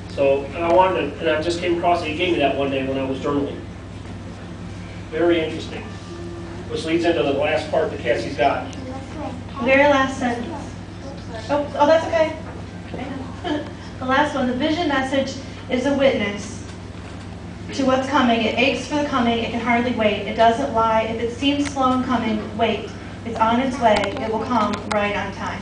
So, and I wanted to, and I just came across it. He gave me that one day when I was journaling. Very interesting. Which leads into the last part that Cassie's got. The very last sentence. Oh, that's okay. The last one. The vision message is a witness to what's coming. It aches for the coming. It can hardly wait. It doesn't lie. If it seems slow in coming, wait. It's on its way. It will come right on time.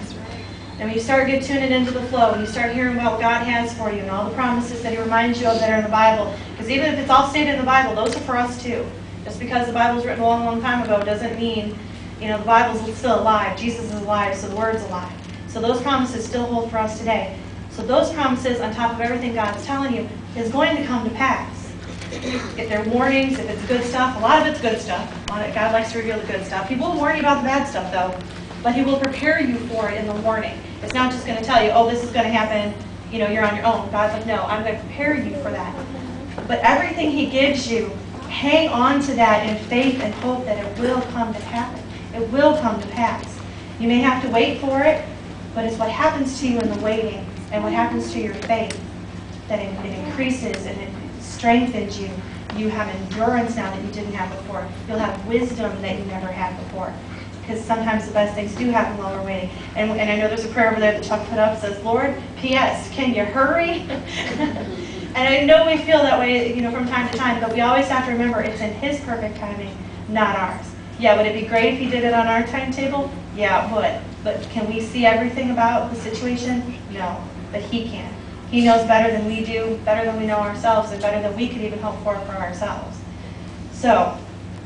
And when you start tuning into the flow, and you start hearing about what God has for you and all the promises that He reminds you of that are in the Bible, because even if it's all stated in the Bible, those are for us too. Just because the Bible was written a long, long time ago doesn't mean, the Bible's still alive. Jesus is alive, so the Word's alive. So those promises still hold for us today. So those promises, on top of everything God's telling you, is going to come to pass. If they're warnings, if it's good stuff, a lot of it's good stuff. God likes to reveal the good stuff. He will warn you about the bad stuff, though. But He will prepare you for it in the warning. It's not just going to tell you, oh, this is going to happen, you're on your own. God's like, no, I'm going to prepare you for that. But everything He gives you, hang on to that in faith and hope that it will come to happen. It will come to pass. You may have to wait for it, but it's what happens to you in the waiting and what happens to your faith that it increases and it strengthens you. You have endurance now that you didn't have before. You'll have wisdom that you never had before. Because sometimes the best things do happen while we're waiting. And I know there's a prayer over there that Chuck put up that says, Lord, P.S., can you hurry? And I know we feel that way, from time to time, but we always have to remember it's in His perfect timing, not ours. Yeah, would it be great if He did it on our timetable? Yeah, it would. But can we see everything about the situation? No, but He can. He knows better than we do, better than we know ourselves, and better than we could even hope for ourselves. So,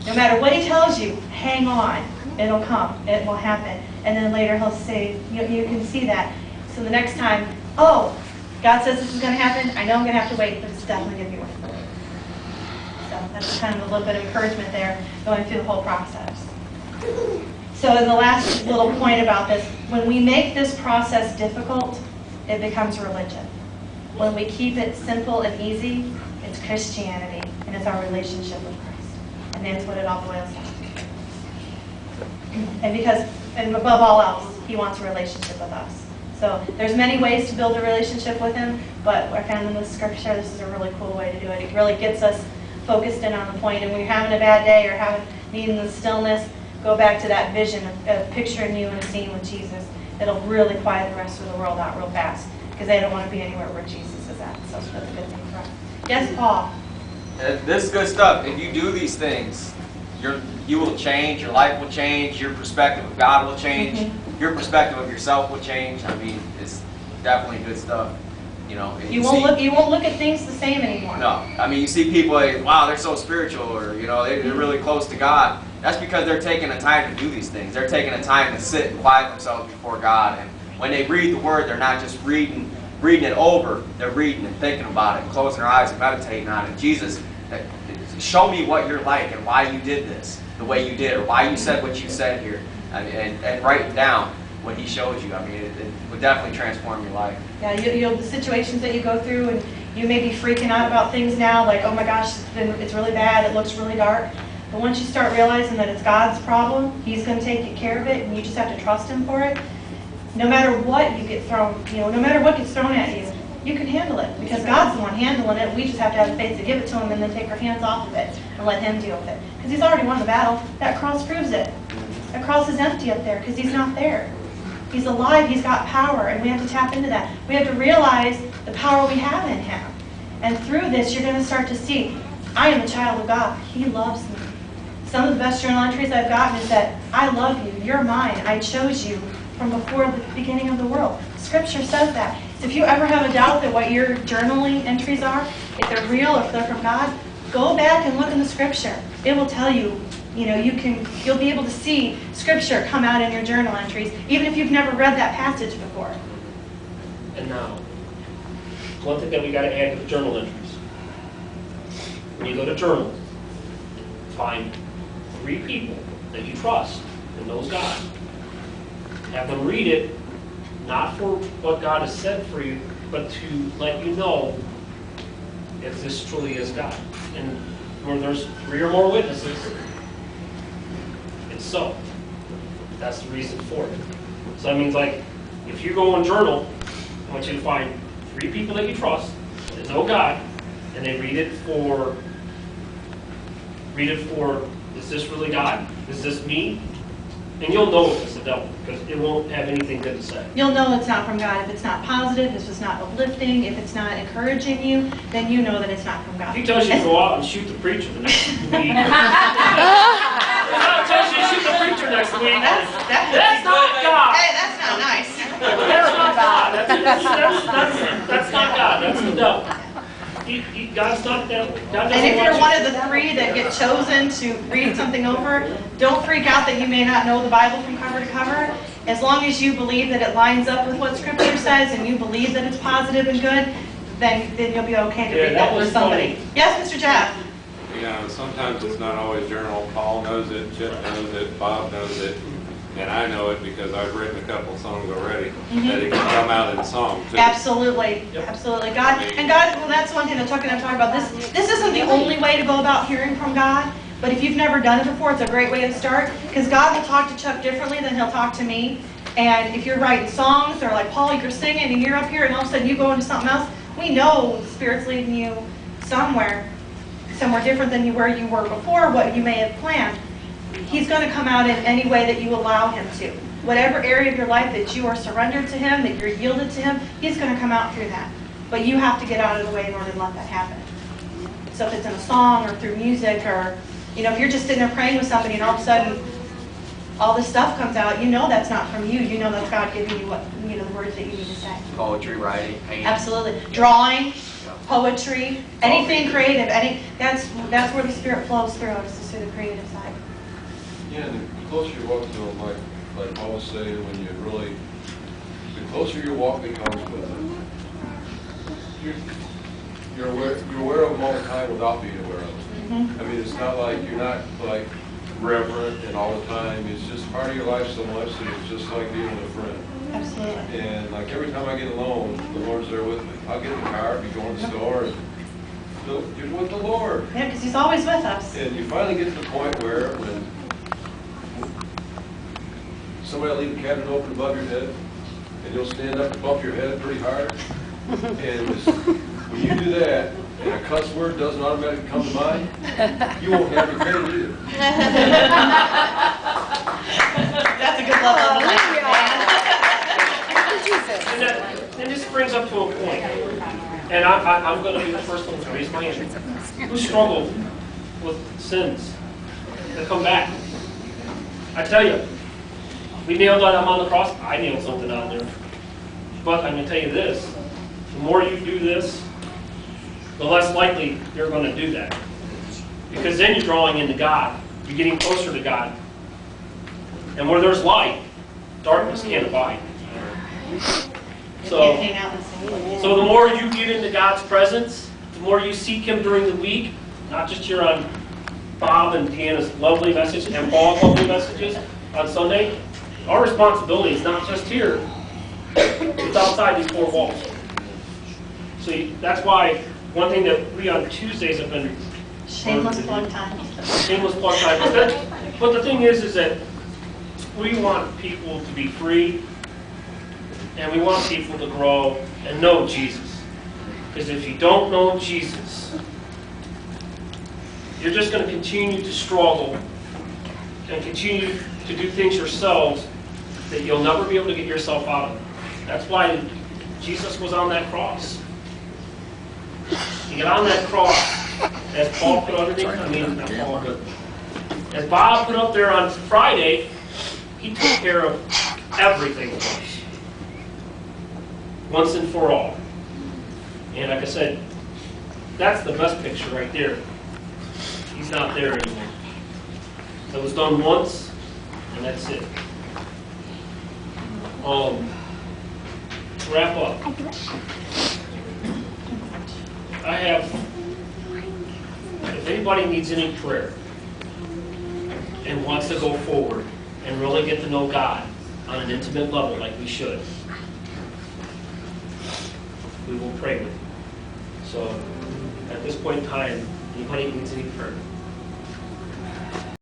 no matter what He tells you, hang on. It'll come. It will happen. And then later He'll say, you can see that. So the next time, oh, God says this is going to happen. I know I'm going to have to wait, but it's definitely going to be worth it. So that's kind of a little bit of encouragement there, going through the whole process. So in the last little point about this, when we make this process difficult, it becomes religion. When we keep it simple and easy, it's Christianity, and it's our relationship with Christ. And that's what it all boils down to. And above all else, He wants a relationship with us. So there's many ways to build a relationship with Him, but I found in the Scripture this is a really cool way to do it. It really gets us focused in on the point. And when you're having a bad day or needing the stillness, go back to that vision of picturing you in a scene with Jesus. It'll really quiet the rest of the world out real fast because they don't want to be anywhere where Jesus is at. So that's a good thing for us. Yes, Paul? This is good stuff. If you do these things, you will change, your life will change, your perspective of God will change, your perspective of yourself will change. I mean, it's definitely good stuff. You won't look at things the same anymore. No, I mean, you see people like, wow, they're so spiritual, or they're really close to God. That's because they're taking the time to do these things. They're taking the time to sit and quiet themselves before God. And when they read the Word, they're not just reading it over. They're reading and thinking about it, and closing their eyes and meditating on it. Jesus, show me what you're like and why you did this the way you did, or why you said what you said here, and write down what He shows you. I mean, it would definitely transform your life. Yeah, the situations that you go through, and you may be freaking out about things now, like, oh my gosh, it's really bad, it looks really dark. But once you start realizing that it's God's problem, He's going to take care of it, and you just have to trust Him for it, no matter what you get thrown, no matter what gets thrown at you, you can handle it, because God's the one handling it. We just have to have the faith to give it to Him and then take our hands off of it and let Him deal with it. Because He's already won the battle. That cross proves it. That cross is empty up there because He's not there. He's alive. He's got power, and we have to tap into that. We have to realize the power we have in Him. And through this, you're going to start to see, I am a child of God. He loves me. Some of the best journal entries I've gotten is that, I love you. You're mine. I chose you from before the beginning of the world. Scripture says that. So if you ever have a doubt that what your journaling entries are, if they're real or if they're from God, go back and look in the Scripture. It will tell you, you'll be able to see Scripture come out in your journal entries, even if you've never read that passage before. And now, one thing that we got to add to the journal entries. When you go to journal, find 3 people that you trust and knows God. Have them read it, not for what God has said for you, but to let you know if this truly is God. And where there's 3 or more witnesses, it's so. That's the reason for it. So that means, like, if you go and journal, I want you to find 3 people that you trust, to know God, and they read it for, is this really God? Is this me? And you'll know if it's the devil, because it won't have anything good to say. You'll know it's not from God. If it's not positive, if it's not uplifting, if it's not encouraging you, then you know that it's not from God. If he tells you to go out and shoot the preacher the next week, if he tells you to shoot the preacher next week, that's not God. Hey, that's not nice. That's not God. That's not God. That's the devil. God's not that. God And if doesn't you're want one of the three that get chosen to read something over, don't freak out that you may not know the Bible from cover to cover. As long as you believe that it lines up with what Scripture says and you believe that it's positive and good, then you'll be okay to read that with somebody. Yes, Mr. Jeff? Yeah, sometimes it's not always journal. Paul knows it, Chip knows it, Bob knows it, and I know it because I've written a couple songs already. That it can come out in song too. Absolutely, absolutely. God, well, that's one thing that Chuck and I talk about. This isn't the only way to go about hearing from God, but if you've never done it before, it's a great way to start, because God will talk to Chuck differently than he'll talk to me. And if you're writing songs, or like Paul, you're singing and you're up here and all of a sudden you go into something else, we know the Spirit's leading you somewhere different than where you were before, what you may have planned. He's going to come out in any way that you allow him to. Whatever area of your life that you are surrendered to him, that you're yielded to him, he's going to come out through that. But you have to get out of the way in order to let that happen. So if it's in a song or through music, or if you're just sitting there praying with somebody and all of a sudden all this stuff comes out, you know that's not from you. You know that's God giving you the words that you need to say. Poetry, writing, painting. Absolutely. Drawing, poetry, anything creative. That's where the Spirit flows through us, is through the creative side. Yeah, and the closer you walk to him, like Paul was saying, the closer your walk becomes with him, you're aware of him all the time without being aware of him. I mean, it's not like you're not like reverent and all the time. It's just part of your life so much that it's just like being with a friend. Absolutely. And like every time I get alone, the Lord's there with me. I'll get in the car, be going to the store, and you're with the Lord. Yeah, because he's always with us. And you finally get to the point where when somebody will leave the cabinet open above your head, and you'll stand up and bump your head pretty hard. And when you do that, and a cuss word doesn't automatically come to mind, you won't have any pain either. That's a good level of language, man. And this brings up to a point, and I'm going to be the first one to raise my hand. Who struggled with sins that come back? I tell you, we nailed that on the cross. I nailed something on there. But I'm going to tell you this. The more you do this, the less likely you're going to do that. Because then you're drawing into God. You're getting closer to God. And where there's light, darkness can't abide. So the more you get into God's presence, the more you seek Him during the week, not just here on Bob and Deanna's lovely message and Paul's lovely messages on Sunday, our responsibility is not just here. It's outside these four walls. So that's why one thing that we on Tuesdays have been... Shameless plug time. Shameless plug time. But the thing is that we want people to be free, and we want people to grow and know Jesus. Because if you don't know Jesus, you're just going to continue to struggle and continue to do things yourselves that you'll never be able to get yourself out of. That's why Jesus was on that cross. He got on that cross, as Paul put underneath, as Bob put up there on Friday, he took care of everything for us. Once and for all. And like I said, that's the best picture right there. He's not there anymore. It was done once, and that's it. To wrap up, if anybody needs any prayer and wants to go forward and really get to know God on an intimate level like we should, we will pray with you. So at this point in time, anybody needs any prayer?